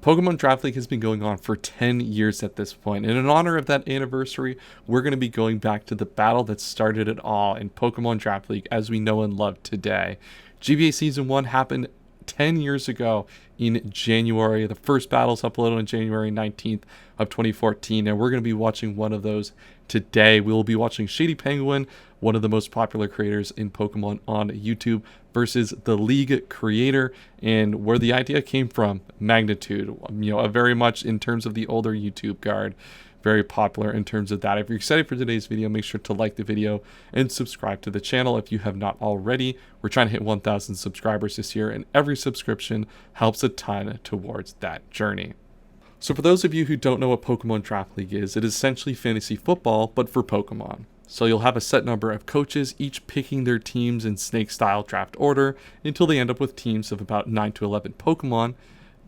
Pokemon Draft League has been going on for 10 years at this point, and in honor of that anniversary, we're going to be going back to the battle that started it all in Pokemon Draft League as we know and love today. GBA Season 1 happened 10 years ago in January. The first battles uploaded on January 19th of 2014, and we're going to be watching one of those today. We will be watching Shadypenguinn, one of the most popular creators in Pokemon on YouTube, versus the League creator, and where the idea came from, Magnitude, a very much in terms of the older YouTube guard, very popular in terms of that. If you're excited for today's video, make sure to like the video and subscribe to the channel if you have not already. We're trying to hit 1,000 subscribers this year, and every subscription helps a ton towards that journey. So for those of you who don't know what Pokemon Draft League is, it is essentially fantasy football, but for Pokemon. So you'll have a set number of coaches, each picking their teams in snake-style draft order until they end up with teams of about 9 to 11 Pokemon.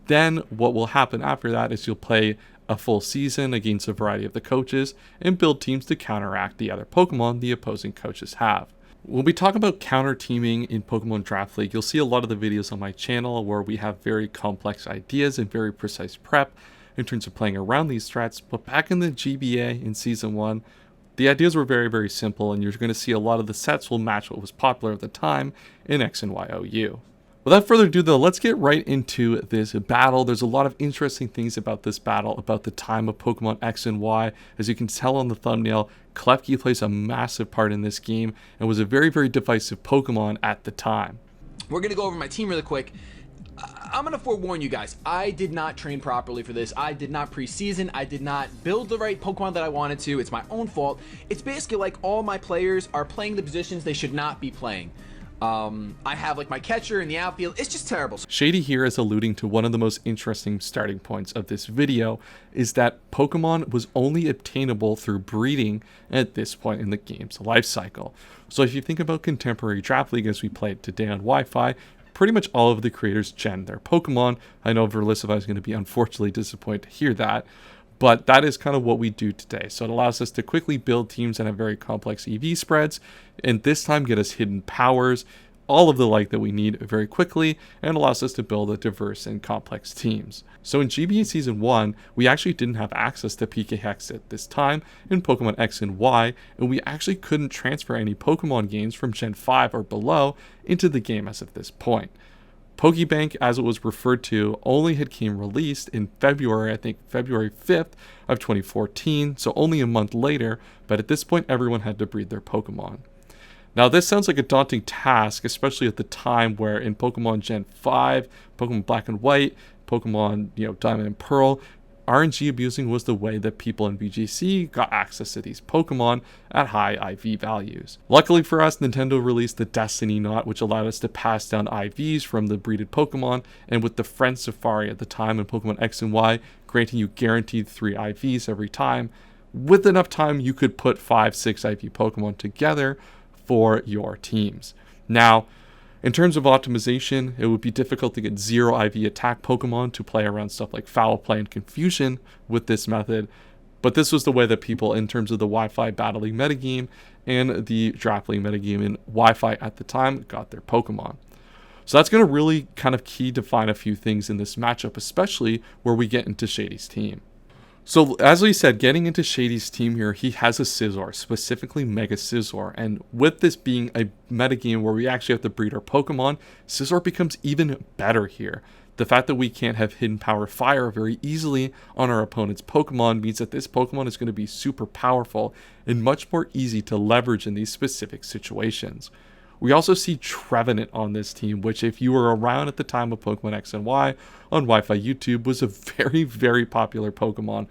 Then what will happen after that is you'll play a full season against a variety of the coaches and build teams to counteract the other Pokemon the opposing coaches have. When we talk about counter teaming in Pokemon Draft League, you'll see a lot of the videos on my channel where we have very complex ideas and very precise prep in terms of playing around these threats. But back in the GBA in Season 1, the ideas were very, very simple, and you're going to see a lot of the sets will match what was popular at the time in X and Y OU. Without further ado though, let's get right into this battle. There's a lot of interesting things about this battle, about the time of Pokemon X and Y. As you can tell on the thumbnail, Klefki plays a massive part in this game and was a very, very divisive Pokemon at the time. We're going to go over my team really quick. I'm going to forewarn you guys, I did not train properly for this. I did not preseason. I did not build the right Pokemon that I wanted to. It's my own fault. It's basically like all my players are playing the positions they should not be playing. I have like my catcher in the outfield. It's just terrible. Shady here is alluding to one of the most interesting starting points of this video, is that Pokemon was only obtainable through breeding at this point in the game's life cycle. So if you think about contemporary Draft League as we play it today on Wi-Fi, pretty much all of the creators gen their Pokemon. I know Verlisify is going to be unfortunately disappointed to hear that, but that is kind of what we do today. So it allows us to quickly build teams that have very complex EV spreads, and this time get us hidden powers, all of the like that we need very quickly, and allows us to build a diverse and complex teams. So in GBA Season 1, we actually didn't have access to PK Hex at this time in Pokemon X and Y, and we actually couldn't transfer any Pokemon games from Gen 5 or below into the game as of this point. Pokebank, as it was referred to, only had came released in February, I think February 5th of 2014, so only a month later, but at this point everyone had to breed their Pokemon. Now this sounds like a daunting task, especially at the time where in Pokemon Gen 5, Pokemon Black and White, Pokemon Diamond and Pearl, RNG abusing was the way that people in VGC got access to these Pokemon at high IV values. Luckily for us, Nintendo released the Destiny Knot, which allowed us to pass down IVs from the breeded Pokemon, and with the Friend Safari at the time in Pokemon X and Y, granting you guaranteed 3 IVs every time. With enough time, you could put 5-6 IV Pokemon together for your teams. Now, in terms of optimization, it would be difficult to get 0 IV attack Pokemon to play around stuff like Foul Play and Confusion with this method, but this was the way that people, in terms of the Wi-Fi Battle League metagame and the Draft League metagame in Wi-Fi at the time, got their Pokemon. So that's going to really kind of key define a few things in this matchup, especially where we get into Shady's team. So as we said, getting into Shady's team here, he has a Scizor, specifically Mega Scizor, and with this being a metagame where we actually have to breed our Pokemon, Scizor becomes even better here. The fact that we can't have Hidden Power Fire very easily on our opponent's Pokemon means that this Pokemon is going to be super powerful and much more easy to leverage in these specific situations. We also see Trevenant on this team, which if you were around at the time of Pokemon X and Y on Wi-Fi YouTube was a very, very popular Pokemon.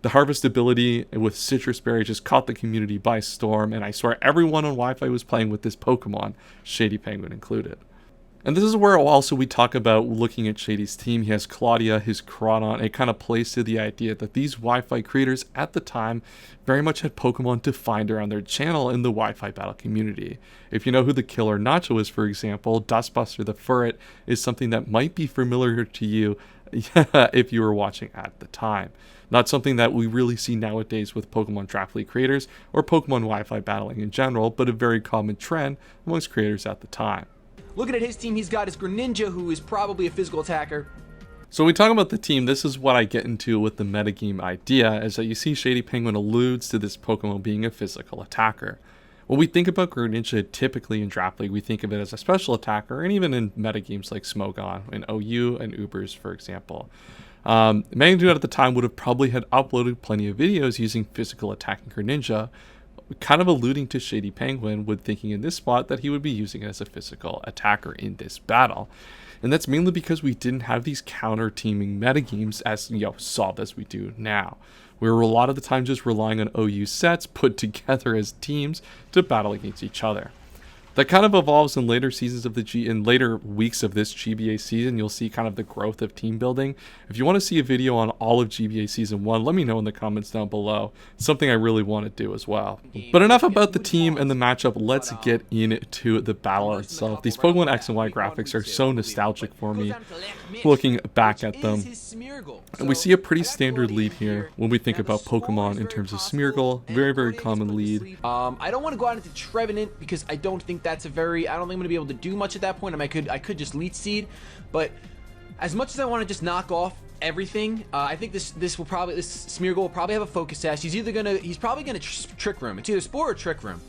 The harvest ability with Citrus Berry just caught the community by storm, and I swear everyone on Wi-Fi was playing with this Pokemon, Shadypenguinn included. And this is where also we talk about looking at Shady's team. He has Claudia, his Crawdon. It kind of plays to the idea that these Wi-Fi creators at the time very much had Pokemon to find around their channel in the Wi-Fi battle community. If you know who the Killer Nacho is, for example, Dustbuster the Furret is something that might be familiar to you if you were watching at the time. Not something that we really see nowadays with Pokemon Draft League creators or Pokemon Wi-Fi battling in general, but a very common trend amongst creators at the time. Looking at his team, he's got his Greninja, who is probably a physical attacker. So when we talk about the team, this is what I get into with the metagame idea, is that you see Shadypenguinn alludes to this Pokemon being a physical attacker. When we think about Greninja typically in Draft League, we think of it as a special attacker, and even in metagames like Smogon and OU and Ubers, for example. Magnitude at the time would have probably had uploaded plenty of videos using physical attacking Greninja, kind of alluding to Shadypenguinn, with thinking in this spot that he would be using it as a physical attacker in this battle. And that's mainly because we didn't have these counter-teaming metagames as solved as we do now. We were a lot of the time just relying on OU sets put together as teams to battle against each other. That kind of evolves in later seasons of in later weeks of this GBA season. You'll see kind of the growth of team building. If you want to see a video on all of GBA season 1, let me know in the comments down below. It's something I really want to do as well. But enough about the team and the matchup. Let's get into the battle itself. These Pokemon X and Y graphics are so nostalgic for me looking back at them. And we see a pretty standard lead here when we think about Pokemon in terms of Smeargle. Very, very common lead. I don't want to go out into Trevenant because I don't think I don't think I'm going to be able to do much at that point. I mean, I could just Leech Seed, but as much as I want to just knock off everything, I think this Smeargle will probably have a Focus Sash. He's probably gonna Trick Room. It's either Spore or Trick Room.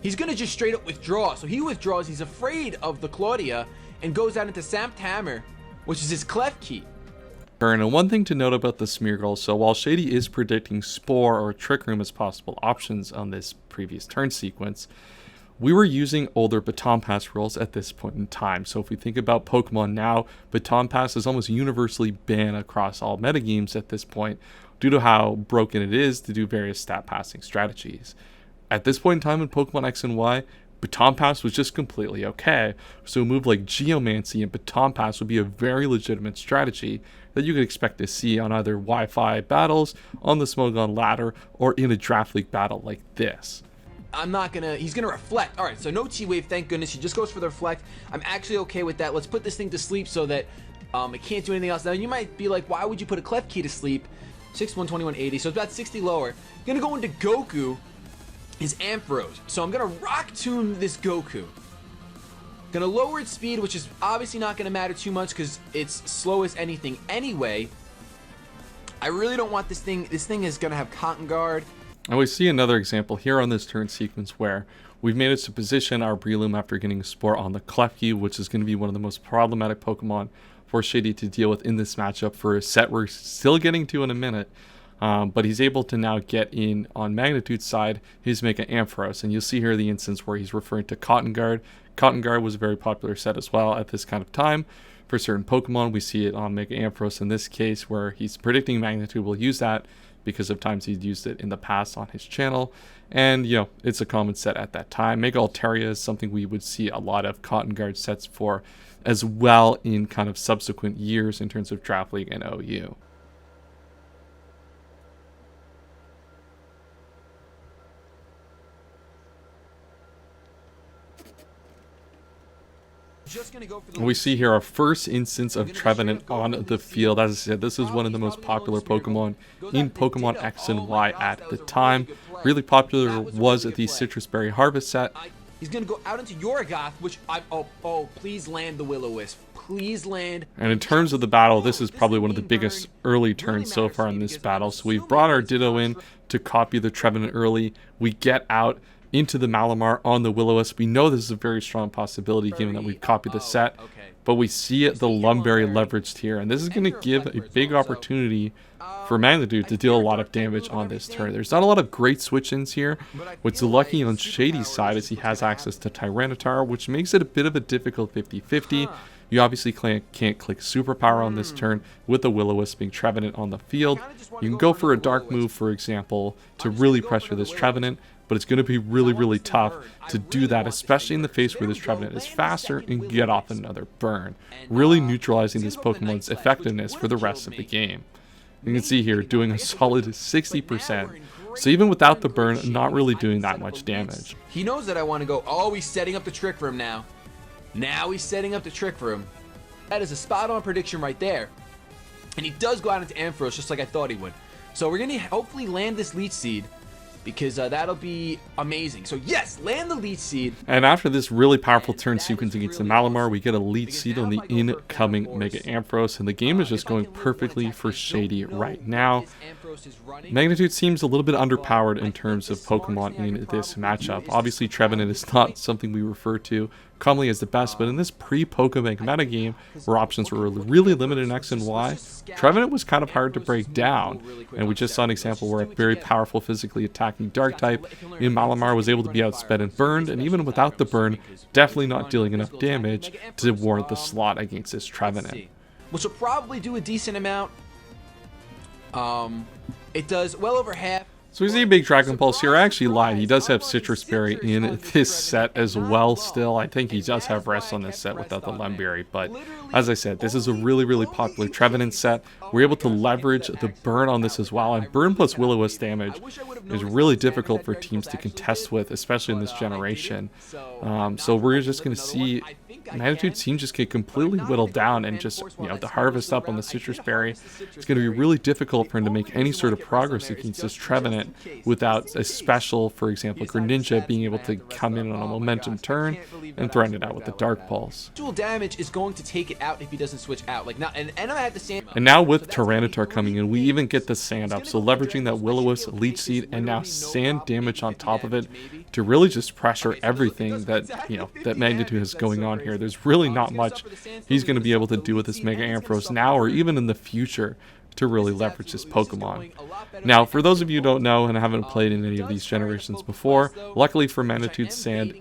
He's gonna just straight up withdraw. So he withdraws. He's afraid of the Claudia and goes out into Samp Hammer, which is his Clef Key. And one thing to note about the Smeargle, so while Shady is predicting Spore or Trick Room as possible options on this previous turn sequence, we were using older Baton Pass rules at this point in time. So if we think about Pokemon now, Baton Pass is almost universally banned across all metagames at this point due to how broken it is to do various stat passing strategies. At this point in time in Pokemon X and Y, Baton Pass was just completely okay. So a move like Geomancy and Baton Pass would be a very legitimate strategy that you could expect to see on either Wi-Fi battles, on the Smogon ladder, or in a Draft League battle like this. He's gonna reflect. All right, so no T-Wave, thank goodness. He just goes for the reflect. I'm actually okay with that. Let's put this thing to sleep so that it can't do anything else. Now, you might be like, why would you put a Clef Key to sleep? 61, 21, 80, so it's about 60 lower. Gonna go into Goku, his Ampharos. So I'm gonna Rock Tomb this Goku. Gonna lower its speed, which is obviously not gonna matter too much because it's slow as anything anyway. I really don't want this thing. This thing is gonna have Cotton Guard. And we see another example here on this turn sequence where we've managed to position our Breloom after getting a Spore on the Klefki, which is going to be one of the most problematic Pokemon for Shady to deal with in this matchup for a set we're still getting to in a minute. But he's able to now get in on Magnitude's side his Mega Ampharos. And you'll see here the instance where he's referring to Cotton Guard. Cotton Guard was a very popular set as well at this kind of time. For certain Pokemon, we see it on Mega Ampharos in this case where he's predicting Magnitude will use that because of times he's used it in the past on his channel. And, it's a common set at that time. Mega Altaria is something we would see a lot of Cotton Guard sets for as well in kind of subsequent years in terms of Draft League and OU. We see here our first instance of Trevenant on the field. As I said, this is one of the most popular Pokemon in Pokemon X and Y at the time. Really popular was the Citrus Berry Harvest set. He's going to go out into Yorigoth, which please land the Will-O-Wisp. Please land. And in terms of the battle, this is probably one of the biggest early turns so far in this battle. So we've brought our Ditto in to copy the Trevenant early. We get out into the Malamar on the Will-O-Wisp. We know this is a very strong possibility given that we've copied the set, but we see it, the Lumberry leveraged here, and this is going to give a big opportunity for Magnitude to deal a lot of damage on this turn. There's not a lot of great switch-ins here. What's lucky on Shady's side is he has access to Tyranitar, which makes it a bit of a difficult 50-50. You obviously can't click Superpower on this turn with the Will-O-Wisp being Trevenant on the field. You can go for a Dark move, for example, to really pressure this Trevenant, but it's going to be really, really tough to do that, especially in the face where this Trevenant is faster and get off another burn, really neutralizing this Pokemon's effectiveness for the rest of the game. You can see here doing a solid 60%, so even without the burn, not really doing that much damage. He knows that I want to go, oh, he's setting up the trick for him now. Now he's setting up the trick for him. That is a spot-on prediction right there. And he does go out into Ampharos just like I thought he would. So we're going to hopefully land this Leech Seed. because that'll be amazing. So yes, land the leech seed. And after this really powerful turn sequence against the Malamar, we get a leech seed on the incoming Mega Ampharos, and the game is just going perfectly for Shady right now. Magnitude seems a little bit underpowered in terms of Pokemon in this matchup. Obviously, Trevenant is not something we refer to commonly as the best, but in this pre-Pokebank metagame, where options were really limited in X and Y, Trevenant was kind of hard to break down, and we just saw an example where a very powerful physically attacking dark type in Malamar was able to be outsped and burned, and even without the burn, definitely not dealing enough damage to warrant the slot against this Trevenant. Which will probably do a decent amount. It does well over half. So we see a big Dragon Pulse here. I actually lied. He does have Citrus Berry in this set as well still. I think he does have Rest on this set without the Lemberry. But as I said, this is a really popular Trevenant set. We're able to leverage the burn on this as well. And burn plus Will-O-Wisp damage is really difficult for teams to contest with, especially in this generation. So we're just going to see Magnitude seems just get completely whittled down, and just, the harvest up on the Citrus Berry. It's going to be really difficult for him to make any sort of progress against this Trevenant without a special, for example, Greninja being able to come in on a momentum turn and threaten it out with the Dark Pulse. Dual damage is going to take it out if he doesn't switch out. Like now, and I have the same. And now with Tyranitar coming in, we even get the Sand up. So leveraging that Will-O-Wisp, Leech Seed, and now Sand damage on top of it to really just pressure everything that that Magnitude is going on here. There's really not much he's going to be able to do with this Mega Ampharos now or even in the future to really leverage this Pokemon. Now, for those of you who don't know and haven't played in any of these generations before, luckily for Magnitude, Sand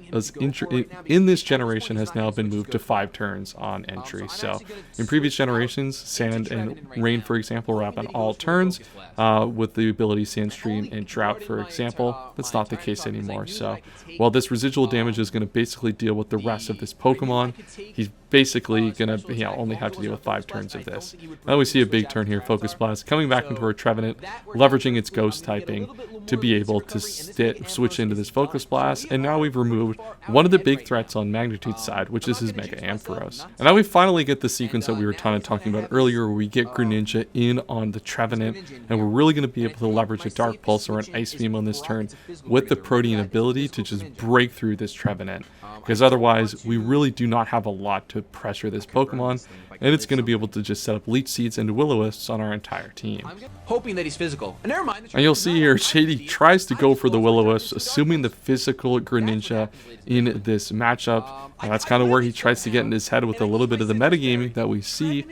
in this generation has now been moved to 5 turns on entry. So in previous generations, Sand and Rain, for example, were up on all turns with the ability Sandstream and Drought, for example. That's not the case anymore. So while this residual damage is going to basically deal with the rest of this Pokemon, he's basically going to only have to deal with 5 turns of this. Now we see a big turn here, Focus Blast, coming back into our Trevenant, leveraging its Ghost typing to be able to switch into this Focus Blast, and now we've removed one of the big threats on Magnitude's side, which is his Mega Ampharos. And now we finally get the sequence that we were kind of talking about earlier, where we get Greninja in on the Trevenant, and we're really going to be able to leverage a Dark Pulse or an Ice Beam on this turn with the Protean ability to just break through this Trevenant, because otherwise we really do not have a lot to pressure this Pokemon, and it's going to be able to just set up Leech Seeds and Will-O-Wisps on our entire team. Hoping that he's physical. And never mind. And you'll see here, Shady tries to go for the Will-O-Wisp, assuming the physical Greninja in this matchup. And that's kind of where he tries to get in his head with a little bit of the metagaming that we see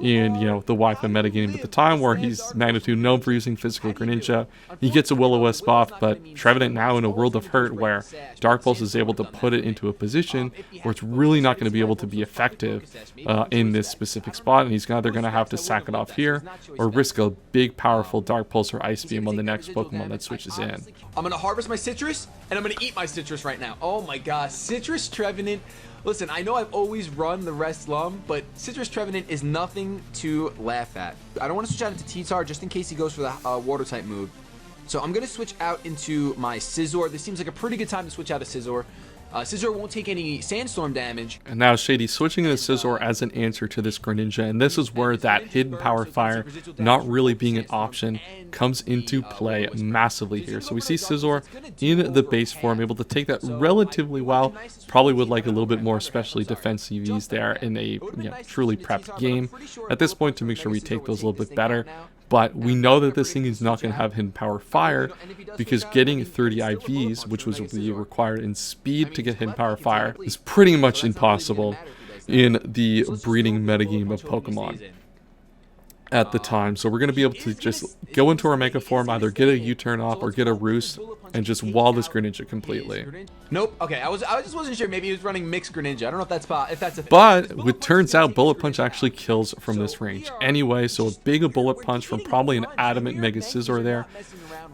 in the Wi-Fi metagame at the time, where he's Magnitude known for using physical Greninja. He gets a Will-O-Wisp off, but Trevenant now in a world of hurt where Dark Pulse is able to put it into a position where it's really not going to be able to be effective in this specific spot, and he's either going to have to sack it off here or risk a big powerful Dark Pulse or Ice Beam on the next Pokemon that switches in. I'm going to harvest my Citrus, and I'm going to eat my Citrus right now. Oh my gosh, Citrus Trevenant. Listen, I know I've always run the Rest Lum, but Citrus Trevenant is nothing to laugh at. I don't want to switch out into T-Tar just in case he goes for the Water type move. So I'm going to switch out into my Scizor. This seems like a pretty good time to switch out a Scizor. Scizor won't take any Sandstorm damage. And now Shady switching into Scizor as an answer to this Greninja, and this is where that hidden Power Fire not really being an option comes into play massively here. So we see Scizor in the base form able to take that relatively well. Probably would like a little bit more especially defensive Vs there in a truly prepped game at this point to make sure we take those a little bit better. But we know that this thing is not going to have hidden Power Fire, because getting 30 IVs, which was required in speed to get hidden Power Fire, is pretty much impossible in the breeding metagame of Pokemon at the time. So we're going to be able to just go into our Mega Form, either get a U-turn off or get a Roost, and just wall this Greninja completely. Nope. Okay, I just wasn't sure. Maybe he was running mixed Greninja. I don't know if that's a thing. But it turns out Bullet Punch actually kills from this range anyway. So a big Bullet Punch from probably an Adamant Mega Scizor there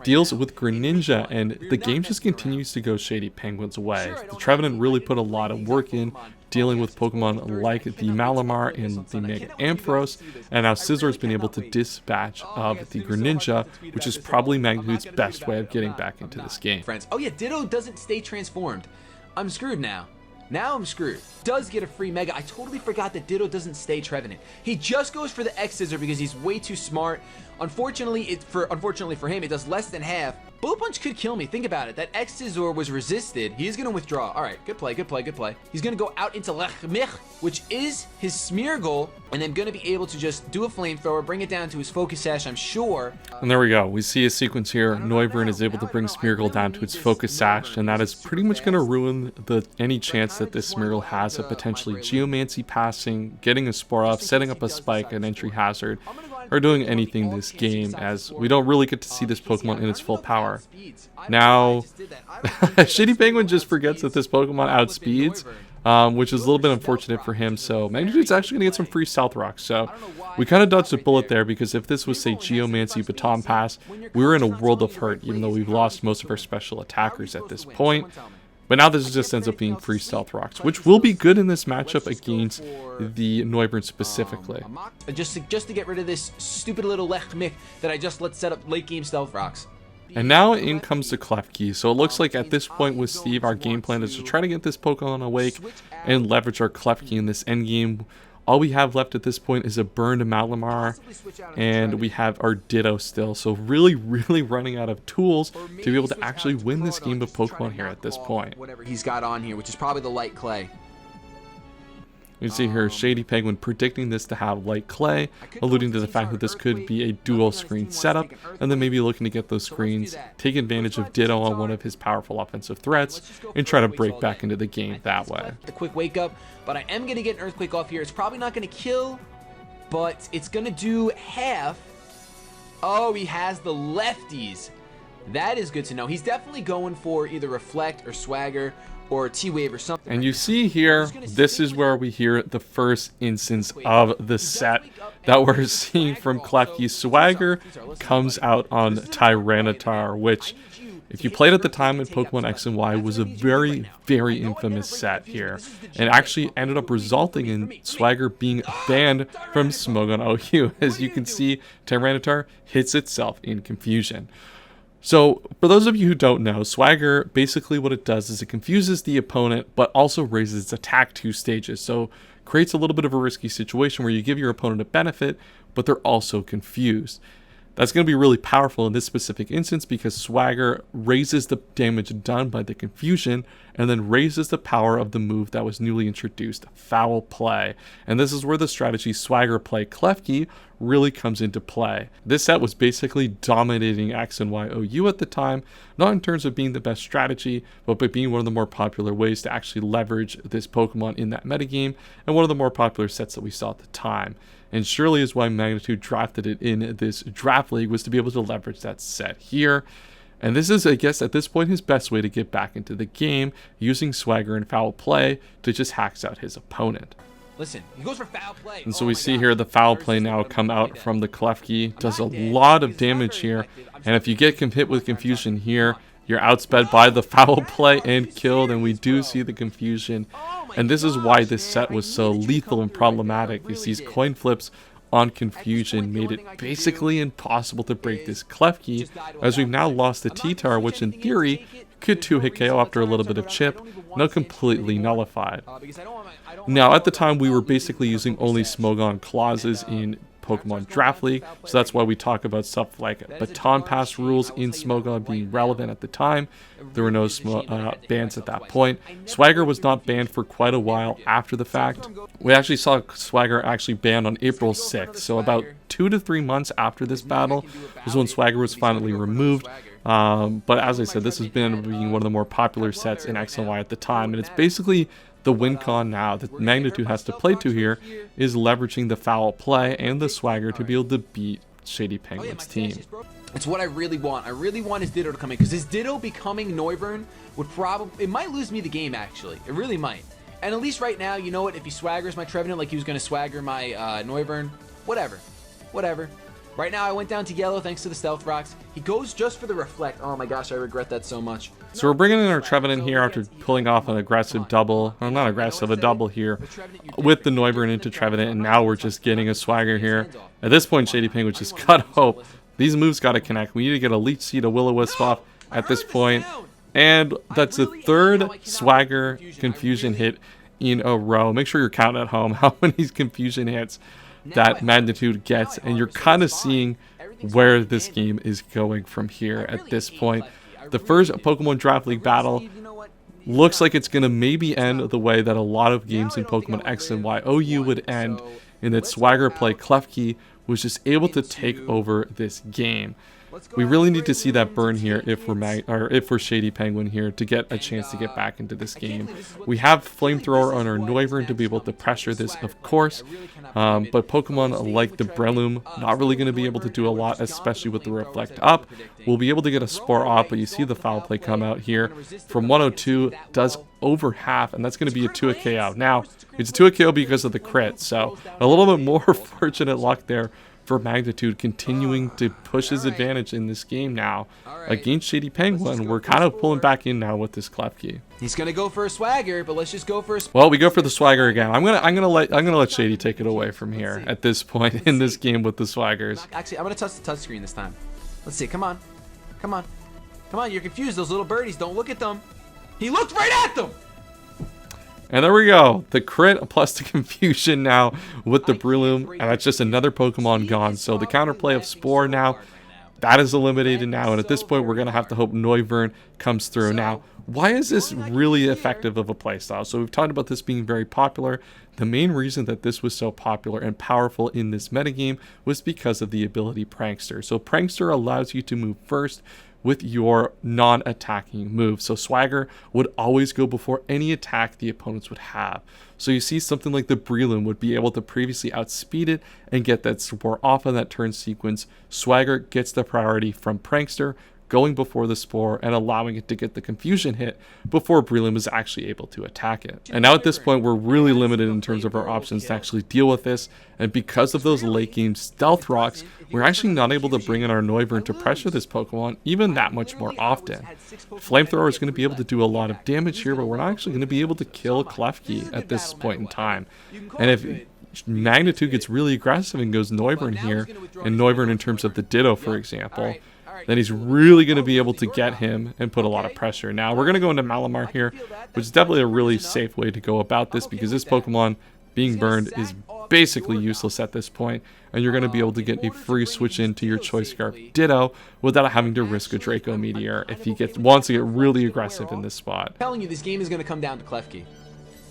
deals with Greninja, and the game just continues to go Shadypenguinn's way. The Trevenant really put a lot of work in dealing with Pokemon like the Malamar and the Mega Ampharos, and now Scizor's been able to dispatch of the Greninja, which is probably Magnitude's best way of getting back into this game. Oh yeah, Ditto doesn't stay transformed. I'm screwed now. Now I'm screwed. Does get a free Mega. I totally forgot that Ditto doesn't stay Trevenant. He just goes for the X Scissor because he's way too smart. Unfortunately for him, it does less than half. Bullet Punch could kill me. Think about it. That Xtizor was resisted. He's going to withdraw. All right, good play, good play, good play. He's going to go out into Lechmich, which is his Smeargle, and then going to be able to just do a Flamethrower, bring it down to his Focus Sash, I'm sure. And there we go. We see a sequence here. Noivern is able to bring Smeargle down to its Focus Sash, and that is pretty much going to ruin any chance that this Smeargle has of potentially Geomancy passing, getting a Spore off, setting up a Spike, an Entry Hazard, or doing anything this game, as we don't really get to see this Pokemon in its full power. Now, Shadypenguinn just forgets that this Pokemon outspeeds, which is a little bit unfortunate for him, so Magnitude's actually going to get some free Stealth Rocks. So we kind of dodged a bullet there, because if this was, say, Geomancy Baton Pass, we were in a world of hurt, even though we've lost most of our special attackers at this point. But now this just ends up being free Stealth Rocks, which will be good in this matchup against the Noivern specifically. Just to get rid of this stupid little Lechmich that I just let set up late game Stealth Rocks. And now in comes the Klefki. So it looks like at this point with Steve, our game plan is to try to get this Pokemon awake and leverage our Klefki in this endgame. All we have left at this point is a burned Malamar, and we have our Ditto still. So really, really running out of tools to be able to actually win this game of Pokemon here at this point. Whatever he's got on here, which is probably the Light Clay. You see here Shadypenguinn predicting this to have Light Clay, alluding to the fact that this could be a dual screen setup, and then maybe looking to get those screens, take advantage of Ditto on one of his powerful offensive threats, and try to break back into the game that way. A quick wake up, but I am going to get an Earthquake off here. It's probably not going to kill, but it's going to do half. Oh, he has the lefties. That is good to know. He's definitely going for either Reflect or Swagger or T-Wave or something. And you see here, this is where we hear the first instance of the set that we're seeing from Klefki. Swagger comes out on Tyranitar, which, if you played at the time in Pokemon X and Y, was a very, very infamous set here, and actually ended up resulting in Swagger being banned from Smogon OU. As you can see, Tyranitar hits itself in confusion. So, for those of you who don't know, Swagger, basically what it does is it confuses the opponent, but also raises its attack 2 stages. So, creates a little bit of a risky situation where you give your opponent a benefit, but they're also confused. That's going to be really powerful in this specific instance, because Swagger raises the damage done by the confusion and then raises the power of the move that was newly introduced, Foul Play. And this is where the strategy Swagger Play Klefki really comes into play. This set was basically dominating X and Y OU at the time, not in terms of being the best strategy, but by being one of the more popular ways to actually leverage this Pokemon in that metagame, and one of the more popular sets that we saw at the time. And surely is why Magnitude drafted it in this draft league, was to be able to leverage that set here. And this is, I guess, at this point, his best way to get back into the game, using Swagger and Foul Play to just hacks out his opponent. Listen, he goes for Foul Play. And so we see here the Foul Play now come out from the Klefki. Does a lot of damage here. And if you get hit with confusion here, you're outsped by the Foul Play and killed. And we do see the confusion. And this is why this set was so lethal and problematic, is these coin flips on confusion made it basically impossible to break this Klefki, as we've now lost the T-Tar, which in theory could 2-hit KO after a little bit of chip, not completely nullified. Now at the time we were basically using only Smogon clauses in Pokemon Draft League, so that's why we talk about stuff like Baton Pass rules in Smogon being relevant at the time. There were no bans at that point. Swagger was not banned for quite a while after the fact. We actually saw Swagger actually banned on April 6th, so about 2 to 3 months after this battle was when Swagger was finally removed. But as I said, this has been being one of the more popular sets in X and Y at the time, and it's basically the win con now that Magnitude has to play to here is leveraging the Foul Play and the Swagger to be able to beat Shadypenguinn's team. It's what I really want. I really want his Ditto to come in, because his Ditto becoming Noivern would probably, it might lose me the game actually. It really might. And at least right now, you know what, if he swaggers my Trevenant like he was going to swagger my Noivern, whatever. Right now I went down to yellow thanks to the Stealth Rocks. He goes just for the Reflect. Oh my gosh, I regret that so much. So we're bringing in our Trevenant here after pulling off an aggressive double, or not aggressive, a double here with the Noivern into Trevenant, and now we're just getting a Swagger here. At this point, Shadypenguinn just cut hope. These moves got to connect. We need to get a Leech Seed, a Will-O-Wisp off at this point, and that's the third Swagger confusion hit in a row. Make sure you're counting at home how many confusion hits that Magnitude gets, and you're kind of seeing where this game is going from here at this point. The first Pokemon Draft League battle looks like it's going to maybe end the way that a lot of games in Pokemon X and Y OU would end, in that Swagger play Klefki was just able to take over this game. We really need to see that burn here if we're Shadypenguinn here to get a chance to get back into this game. We have Flamethrower on our Noivern to be able to pressure this, of course, but Pokemon like the Breloom not really going to be able to do a lot, especially with the Reflect Up. We'll be able to get a Spore off, but you see the Foul Play come out here from 102, does over half, and that's going to be a 2 KO. Now, it's a 2 KO because of the crit, so a little bit more fortunate luck there for Magnitude, continuing to push his advantage in this game now against Shadypenguinn. We're kind of pulling back in now with this Klefki. He's gonna go for a Swagger, but let's just go for a. Well, we go for the Swagger again. I'm gonna let Shady take it away from here at this point in this game with the Swaggers. Actually, I'm gonna touch the touchscreen this time. Let's see. Come on, come on, come on. You're confused. Those little birdies. Don't look at them. He looked right at them. And there we go. The crit plus the confusion now with the Breloom. And that's just another Pokemon gone. So the counterplay of Spore now, that is eliminated now. And at this point, we're going to have to hope Noivern comes through. Now, why is this really effective of a playstyle? So we've talked about this being very popular. The main reason that this was so popular and powerful in this metagame was because of the ability Prankster. So Prankster allows you to move first with your non-attacking move. So Swagger would always go before any attack the opponents would have. So you see something like the Breloom would be able to previously outspeed it and get that Spore off on that turn sequence. Swagger gets the priority from Prankster, going before the Spore and allowing it to get the confusion hit before Breloom is actually able to attack it. And now at this point, we're really limited in terms of our options to actually deal with this. And because of those late game Stealth Rocks, we're actually not able to bring in our Noivern to pressure this Pokemon even that much more often. Flamethrower is going to be able to do a lot of damage here, but we're not actually going to be able to kill Klefki at this point in time. And if Magnitude gets really aggressive and goes Noivern here, and Noivern in terms of the Ditto, for example, then he's really going to be able to get him and put a lot of pressure. Now, we're going to go into Malamar here, which is definitely a really safe way to go about this, because this Pokemon being burned is basically useless at this point, and you're going to be able to get a free switch into your Choice Scarf Ditto without having to risk a Draco Meteor if he wants to get really aggressive in this spot. I'm telling you, this game is going to come down to Klefki.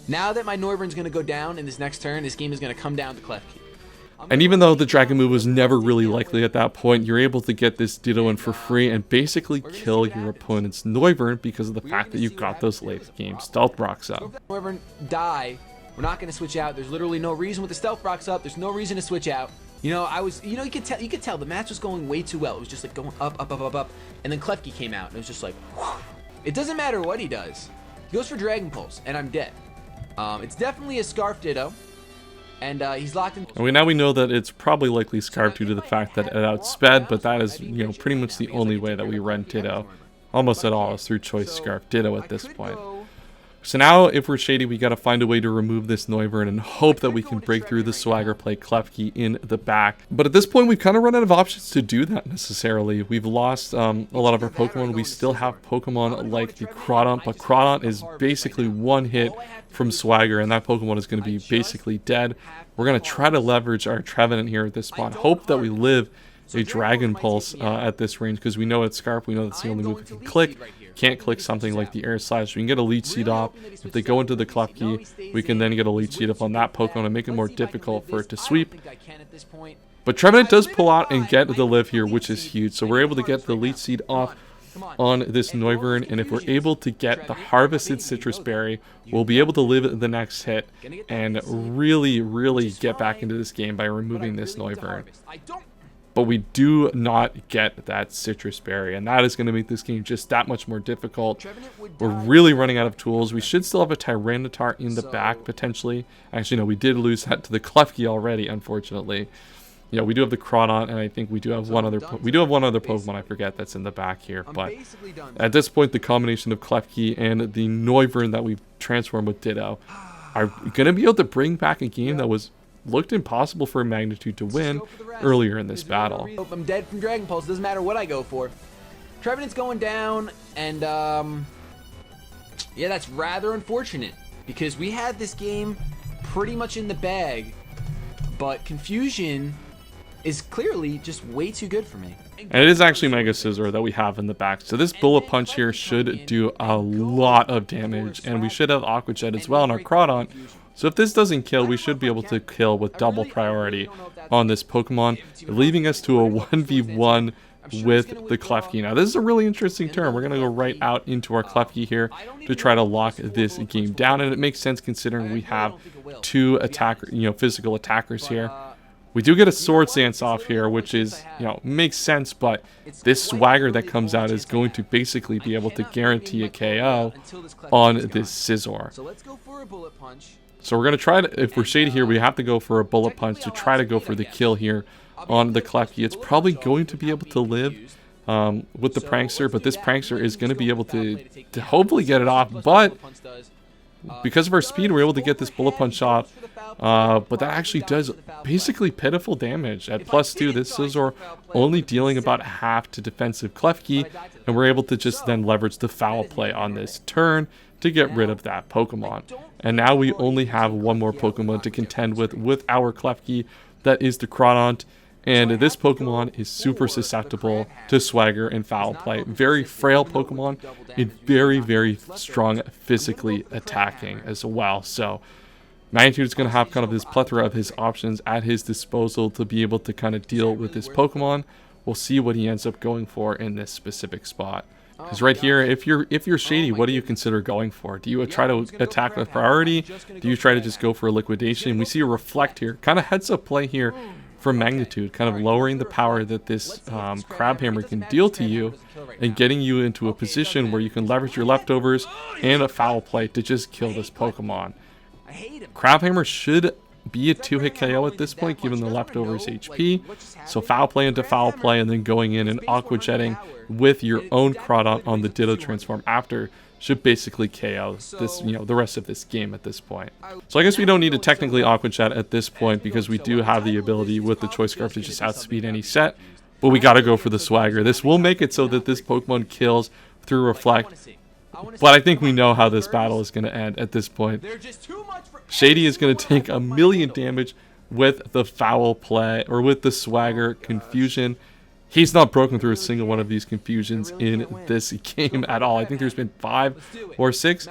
Now that my Noivern's going to go down in this next turn, this game is going to come down to Klefki. And even though the Dragon move was never really likely at that point, you're able to get this Ditto in for free and basically kill your opponent's Noivern because of the fact that you got those late game Stealth Rocks up. If Noivern die, we're not going to switch out. There's literally no reason with the Stealth Rocks up. There's no reason to switch out. You know, you could tell the match was going way too well. It was just like going up, up, up, up, up. And then Klefki came out and it was just like, whew. It doesn't matter what he does. He goes for Dragon Pulse and I'm dead. It's definitely a Scarf Ditto. And he's locked in. And now we know that it's probably likely Scarf due to the fact that it outsped, but that is, pretty much the only way that we run Ditto. Almost at all is through Choice Scarf Ditto at this point. So now, if we're Shady, we got to find a way to remove this Noivern and hope that we can break through the Swagger play Klefki in the back. But at this point, we've kind of run out of options to do that necessarily. We've lost a lot of our Pokemon. We still have Pokemon like the Crawdont, but Crawdont is basically one hit from Swagger, and that Pokemon is going to be basically dead. We're going to try to leverage our Trevenant here at this spot. Hope that we live a Dragon Pulse at this range, because we know it's Scarf. We know that's the only move we can click. Can't click something like the Air Slash. We can get a Leech Seed off. If they go into the Klefki, we can then get a Leech Seed up on that Pokemon and make it more difficult for it to sweep. But Trevenant does pull out and get the live here, which is huge. So we're able to get the Leech Seed off on this Noivern, and if we're able to get the Harvested Citrus Berry, we'll be able to live the next hit and really get back into this game by removing this Noivern. But we do not get that Citrus Berry, and that is going to make this game just that much more difficult. We're really running out of tools. We should still have a Tyranitar in the back, potentially. Actually, no, we did lose that to the Klefki already, unfortunately. Yeah, we do have the Crawdont, and I think we do have one other Pokemon I forget that's in the back here. But at this point, the combination of Klefki and the Noivern that we've transformed with Ditto are going to be able to bring back a game that looked impossible for Magnitude to win earlier in this battle. I'm dead from Dragon Pulse. Doesn't matter what I go for. Trevenant's going down, and yeah, that's rather unfortunate because we had this game pretty much in the bag, but Confusion is clearly just way too good for me. And it is actually Mega Scizor that we have in the back. So this Bullet Punch here should do a lot of damage. And we should have Aqua Jet as well in our Crawdon. So if this doesn't kill, we should be able to kill with double priority on this Pokemon, leaving us to a 1v1 with the Klefki. Now this is a really interesting turn. We're going to go right out into our Klefki here to try to lock this game down. And it makes sense considering we have two physical attackers here. We do get a Sword Stance off here, which is, makes sense, but this Swagger that comes out is going to basically be able to guarantee a KO on this Scizor. So we're going to try to, if we're Shady here, we have to go for a Bullet Punch to try to go for the kill here on the Klefki. It's probably going to be able to live with the Prankster, but this Prankster is going to be able to hopefully get it off, but because of our speed, we're able to get this Bullet Punch off. But that actually does basically pitiful damage. At +2, this Scizor only dealing about half to defensive Klefki, and we're able to just then leverage the Foul Play on this turn to get rid of that Pokemon. And now we only have one more Pokemon to contend with our Klefki, that is the Crawdon. And this Pokemon is super susceptible to Swagger and Foul Play. Very frail Pokemon and very, very strong physically attacking as well. So Magnitude is going to have kind of this plethora of his options at his disposal to be able to kind of deal with this Pokemon. We'll see what he ends up going for in this specific spot. Because right here, if you're Shady, what do you consider going for? Do you try to attack with priority? Do you try to just go for a liquidation? We see a Reflect here. Kind of heads up play here from Magnitude, kind of lowering the power that this Crabhammer can deal to you and getting you into a position where you can leverage your leftovers and a Foul Play to just kill this Pokemon. Crabhammer should be a 2-hit KO at this point, given the leftovers HP. So Foul Play into Foul Play, and then going in and Aqua Jetting with your own Crawdon on the Ditto Transform after should basically KO this, the rest of this game at this point. So I guess we don't need to technically Aqua Jet at this point because we do have the ability with the Choice Scarf to just outspeed any set, but we gotta go for the Swagger. This will make it so that this Pokemon kills through Reflect, but I think we know how this battle is going to end at this point. Shady is going to take 1,000,000 damage with the Foul Play, or with the Swagger Confusion. He's not broken through a single one of these confusions in this game at all. I think there's been 5 or 6.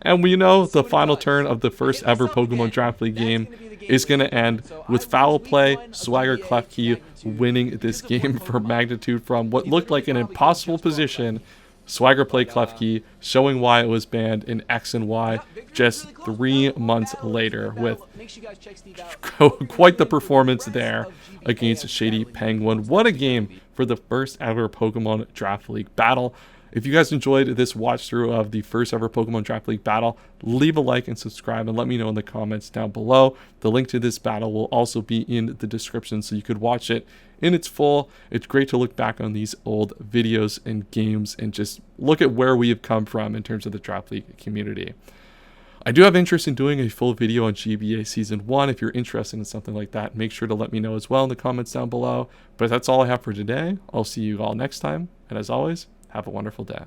And we know the final turn of the first ever Pokemon Draft League game is going to end with Foul Play, Swagger Klefki winning this game for Magnitude from what looked like an impossible position. Swagger Play Klefki showing why it was banned in X and Y just 3 months later, with quite the performance there against Shadypenguinn. What a game for the first ever Pokemon Draft League battle. If you guys enjoyed this watch through of the first ever Pokemon Draft League battle, leave a like and subscribe and let me know in the comments down below. The link to this battle will also be in the description so you could watch it in its full. It's great to look back on these old videos and games and just look at where we have come from in terms of the Draft League community. I do have interest in doing a full video on GBA Season 1. If you're interested in something like that, make sure to let me know as well in the comments down below. But that's all I have for today. I'll see you all next time. And as always, have a wonderful day.